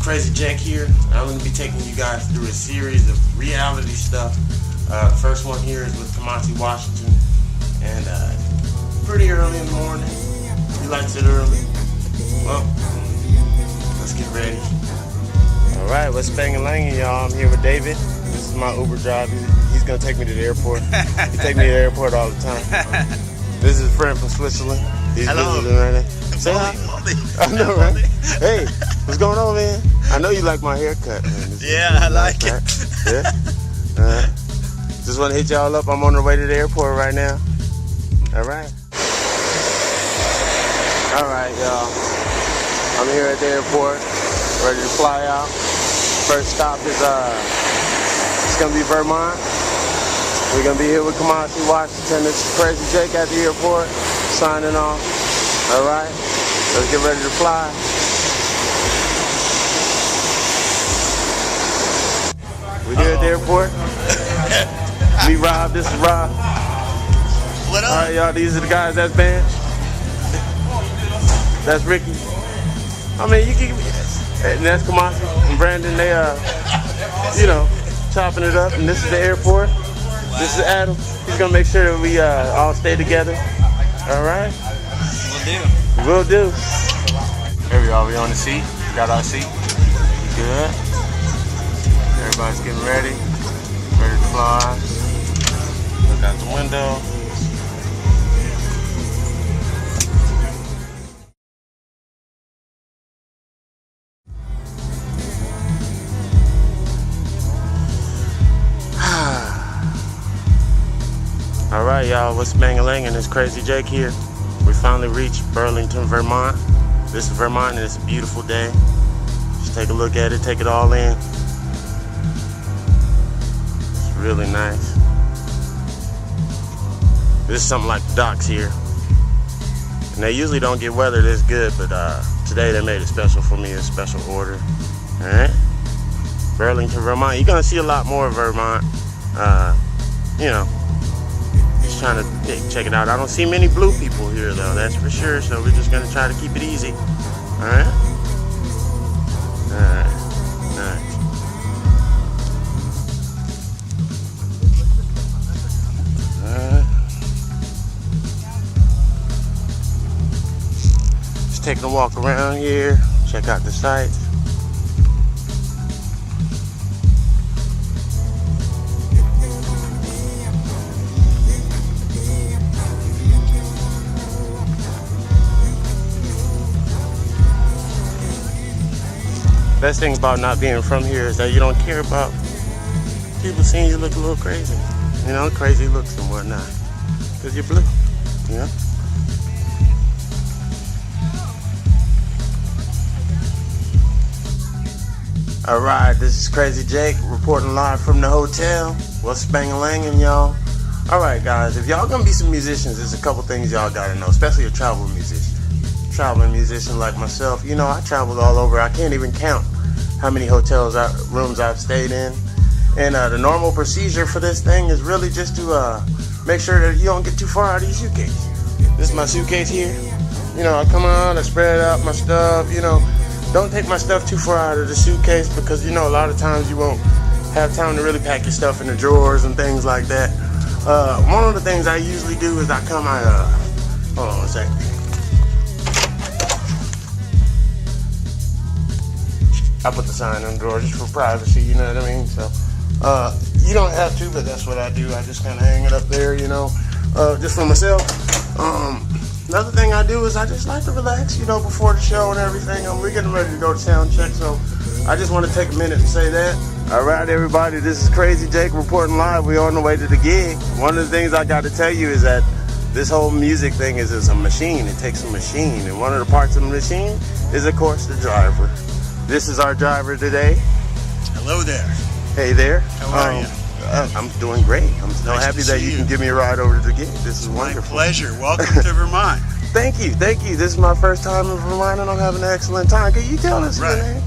Crazy Jack here. I'm going to be taking you guys through a series of reality stuff. The first one here is with Kamasi Washington, and pretty early in the morning. He likes it early. Well, let's get ready. Alright, what's Spangle Lang Lane, y'all? I'm here with David. This is my Uber driver. He's going to take me to the airport. He takes me to the airport all the time. This is a friend from Switzerland. He's visiting right now. Say hi. I know, right? Hey, what's going on, man? I know you like my haircut, man. Yeah, I like it. Yeah? Just want to hit y'all up. I'm on the way to the airport right now. Alright. Alright, y'all. I'm here at the airport, ready to fly out. First stop is, it's going to be Vermont. We're going to be here with Kamasi Washington. This is Crazy Jake at the airport, signing off. Alright, let's get ready to fly. We're here at the airport. Me, Rob, this is Rob. What up? Alright, y'all, these are the guys that's band. That's Ricky. I mean, you can, and that's Kamasi and Brandon. They you know, chopping it up. And this is the airport. This is Adam. He's gonna make sure that we all stay together. All right. Will do. Here we are. We on the seat. We got our seat. We good. Everybody's getting ready. Ready to fly. Look out the window. Alright, y'all, what's Spangle Lang and it's Crazy Jake here. We finally reached Burlington, Vermont. This is Vermont and it's a beautiful day. Just take a look at it, take it all in. It's really nice. This is something like the docks here. And they usually don't get weather this good, but today they made it special for me, a special order. Alright? Burlington, Vermont. You're gonna see a lot more of Vermont. You know. Just trying to check it out. I don't see many blue people here though, that's for sure, so we're just gonna try to keep it easy. Alright? Alright. Alright. Just taking a walk around here, check out the sights. Best thing about not being from here is that you don't care about people seeing you look a little crazy. You know, crazy looks and whatnot. Because you're blue, you know? Alright, this is Crazy Jake reporting live from the hotel. What's Spangle Lang and y'all? Alright guys, if y'all gonna be some musicians, there's a couple things y'all gotta know, especially a travel musician. Traveling musician like myself, you know, I traveled all over. I can't even count how many rooms I've stayed in. And the normal procedure for this thing is really just to make sure that you don't get too far out of your suitcase. This is my suitcase here. You know, I come out, I spread out my stuff, you know. Don't take my stuff too far out of the suitcase because, you know, a lot of times you won't have time to really pack your stuff in the drawers and things like that. One of the things I usually do is hold on a second. I put the sign on the door just for privacy, you know what I mean? So, you don't have to, but that's what I do. I just kind of hang it up there, you know, just for myself. Another thing I do is I just like to relax, you know, before the show and everything. We're getting ready to go to sound check, so I just want to take a minute to say that. All right, everybody, this is Crazy Jake reporting live. We're on the way to the gig. One of the things I got to tell you is that this whole music thing is a machine. It takes a machine, and one of the parts of the machine is, of course, the driver. This is our driver today. Hello there. Hey there. How are you? I'm doing great. I'm so happy that you can give me a ride over to the gig. This is wonderful. My pleasure. Welcome to Vermont. Thank you. Thank you. This is my first time in Vermont and I'm having an excellent time. Can you tell us your name?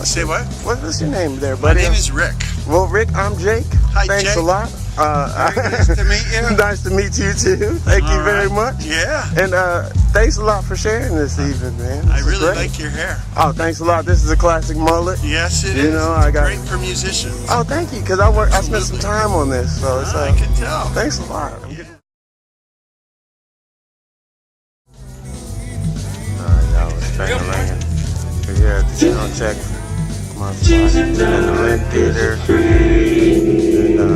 Say what? What's your name there, buddy? My name is Rick. Well, Rick, I'm Jake. Hi, Thanks Jake. a lot. Nice to meet you. Nice to meet you too. Thank you very much. Yeah. And thanks a lot for sharing this evening, man. I really like your hair. Oh, thanks a lot. This is a classic mullet. Yes, it is. You know, I got great for musicians. Oh, thank you, because I spent some time on this, so it's, I can tell. Thanks a lot. Y'all, it's Spangle Lang. We're here at the sound check. Kamasi Washington in the Lynn Theater. And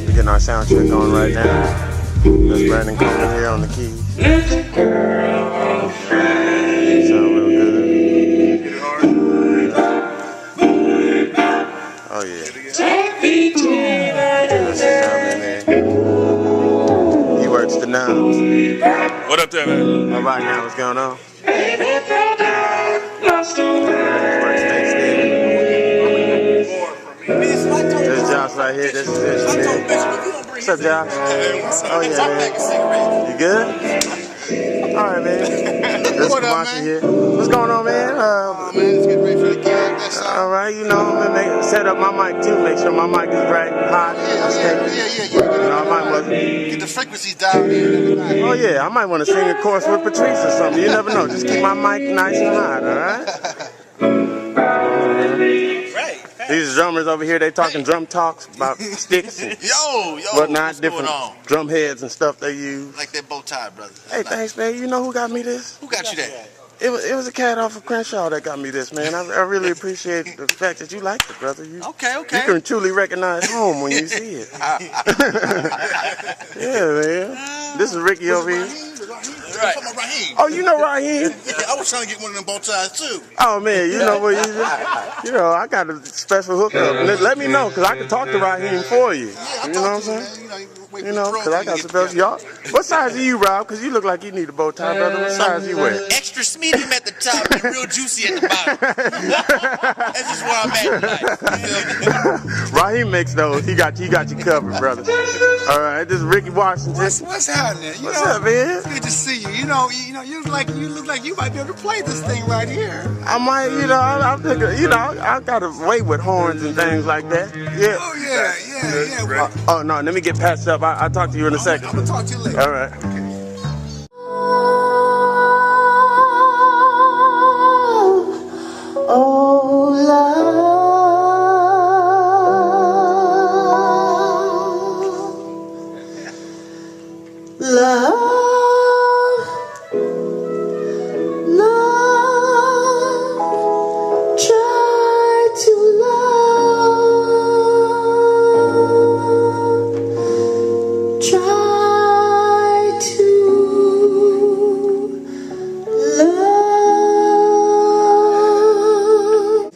we're getting our sound check on right now. That's Brandon Coleman here on the keys. Sound real good. Oh yeah. He works the knobs. What up there, man? All right, now what's going on? This is Josh right here. This is Engineer. What's up, Josh? Oh yeah, man. You good? All right, man. This is Kamasi here. What's going on, man? Man, just getting ready for the gig. That's all. All right, you know, I'm gonna set up my mic too. Make sure my mic is right, hot. Yeah. You know, I might want. Get the frequencies dialed in. Oh yeah, I might want to sing a chorus with Patrice or something. You never know. Just keep my mic nice and hot, all right? These drummers over here, they talking drum talks about sticks and whatnot, different drum heads and stuff they use. Like that bow tie, brother. Hey, thanks, man. You know who got me this? Who got you that? It was a cat off of Crenshaw that got me this, man. I really appreciate the fact that you like it, brother. Okay. You can truly recognize home when you see it. Yeah, man. This is Ricky over here. Right. Oh, you know Raheem? I was trying to get one of them bow ties too. Oh man, you know what you know, I got a special hookup. Let me know, cause I can talk to Raheem for you. You know what I'm saying? You know, cause I got special. Y'all, what size are you, Rob? Cause you look like you need a bow tie, brother. What size you wear? Extra medium at the top and real juicy at the bottom. That's just where I'm at tonight. Raheem makes those. He got you covered, brother. All right, this is Ricky Washington. What's happening? What's up, man? Good to see you. You look like you might be able to play this thing right here. I might, I'm thinking, I got to wait with horns and things like that. Yeah. Oh yeah. Well, Oh no, let me get patched up. I'll talk to you in a second. I'm gonna talk to you later. All right. Oh, love, try to love, try to love.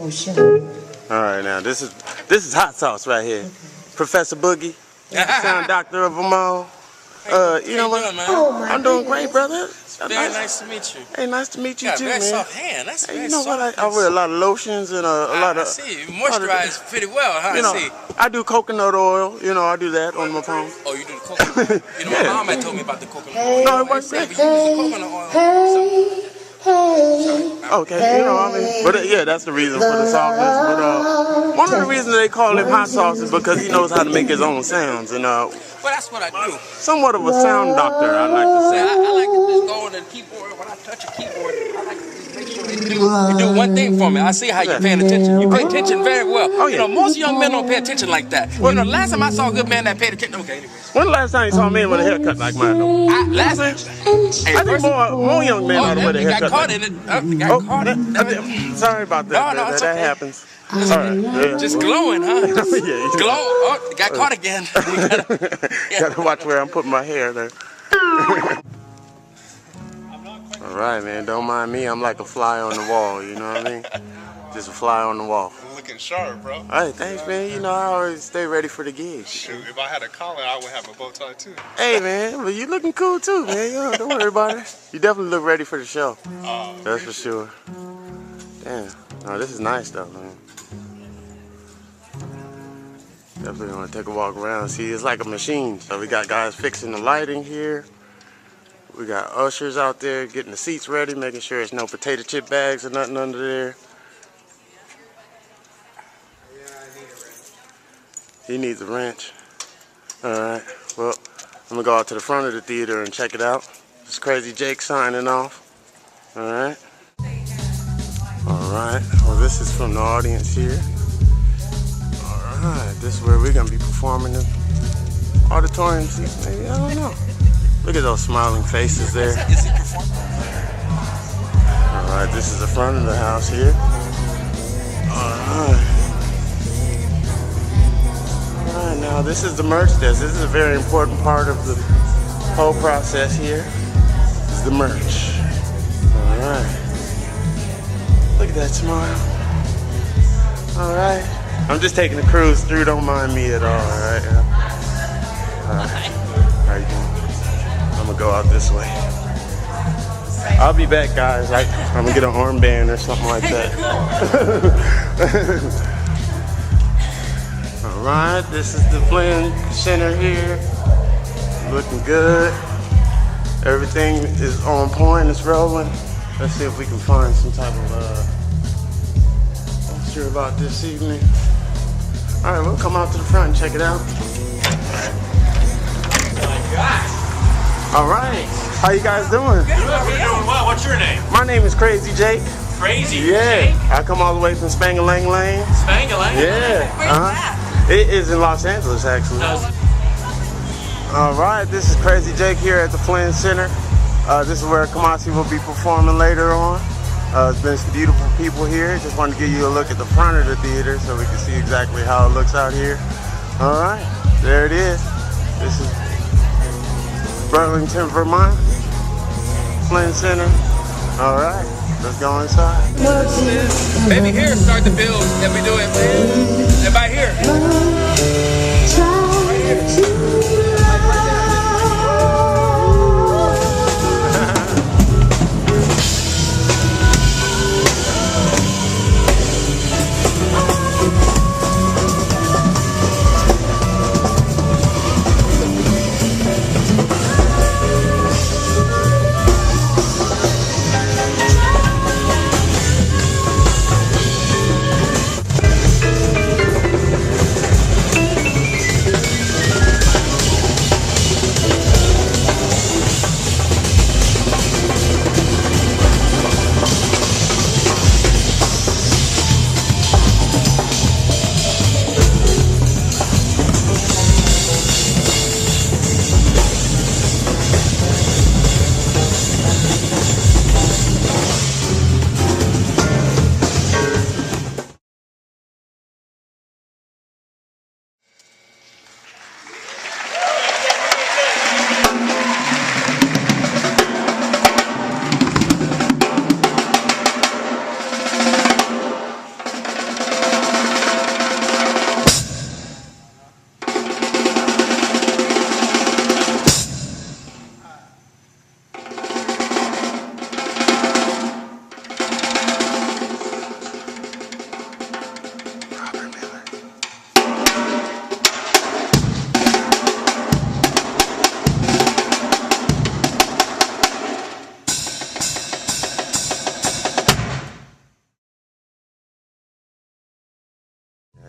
Oh shit. All right, now this is hot sauce right here. Okay. Professor Boogie, sound doctor of them all. You know what? I'm doing great, brother. Very nice to meet you. Hey, nice to meet you too, very man. soft hand. That's hey, very you know soft. what? I wear a lot of lotions and a lot of. I see. You moisturize pretty well, huh? You know, I see. I do coconut oil. You know, I do that on my phone. Oh, you do the coconut oil? You know, my mom had told me about the coconut oil. No, it works great. But you use the coconut oil. Okay, you know what I mean? But yeah, that's the reason for the softness. But one of the reasons they call him hot sauce is because he knows how to make his own sounds. And well, that's what I do. Somewhat of a sound doctor, I like to say. I like to just go on the keyboard. When I touch a keyboard, I like to just make sure it do one thing for me. I see how you're paying attention. You pay attention very well. Oh, yeah. You know, most young men don't pay attention like that. You know, last time I saw a good man that paid attention. Okay, anyway. When the last time you saw a man with a haircut like mine? Last time. I think more young men ought to wear a haircut. Got caught in it. Got caught in it. Sorry about that. No, it's okay. That happens. All right. Yeah. Just glowing, huh? Yeah. Glow. Oh, got caught again. Gotta watch where I'm putting my hair there. All right, man. Don't mind me. I'm like a fly on the wall. You know what I mean? Just a fly on the wall. Looking sharp, bro. Hey, thanks, man. You know, I always stay ready for the gig. Shoot, if I had a collar, I would have a bow tie too. Hey, man, but you looking cool too, man. Yo, don't worry about it. You definitely look ready for the show. That's for sure. Damn. No, this is nice though, man. Definitely want to take a walk around. See, it's like a machine. So we got guys fixing the lighting here. We got ushers out there getting the seats ready, making sure there's no potato chip bags or nothing under there. He needs a wrench. Alright, well, I'm gonna go out to the front of the theater and check it out. This is Crazy Jake signing off. Alright. Alright, well, this is from the audience here. Alright, this is where we're gonna be performing the auditorium seats, maybe, I don't know. Look at those smiling faces there. Alright, this is the front of the house here. Alright. Alright, now this is the merch desk. This is a very important part of the whole process here. This is the merch. Alright. Look at that smile. Alright. I'm just taking a cruise through, don't mind me at all, alright? Alright. How you doing? I'm gonna go out this way. I'll be back, guys. I'm gonna get an armband or something like that. Alright, this is the Flynn Center here. Looking good. Everything is on point, it's rolling. Let's see if we can find some type of poster about this evening. Alright, we'll come out to the front and check it out. Alright, how you guys doing? Good, we're doing well. What's your name? My name is Crazy Jake. Crazy Yeah, Jake? I come all the way from Spangle Lang Lane. Spangle Lang Lane? Yeah. It is in Los Angeles, actually. Alright, this is Crazy Jake here at the Flynn Center. This is where Kamasi will be performing later on. It's been some beautiful people here. Just wanted to give you a look at the front of the theater so we can see exactly how it looks out here. Alright, there it is. This is Burlington, Vermont, Flynn Center. Alright, let's go inside. Maybe here, start the build. Let me do it. Everybody here.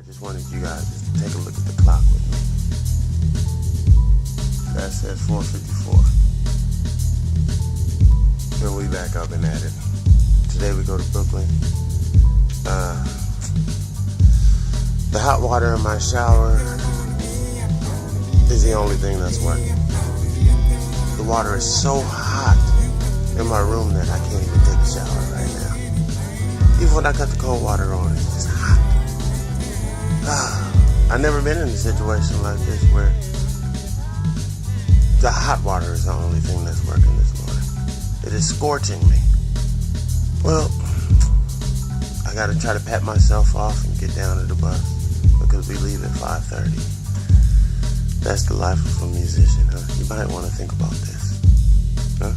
I just wanted you guys to take a look at the clock with me. That says 4:54. Then we back up and at it. Today we go to Brooklyn. The hot water in my shower is the only thing that's working. The water is so hot in my room that I can't even take a shower right now. Even when I cut the cold water on, it's just hot. I've never been in a situation like this where the hot water is the only thing that's working this morning. It is scorching me. Well, I gotta try to pat myself off and get down to the bus because we leave at 5:30. That's the life of a musician, huh? You might want to think about this, huh?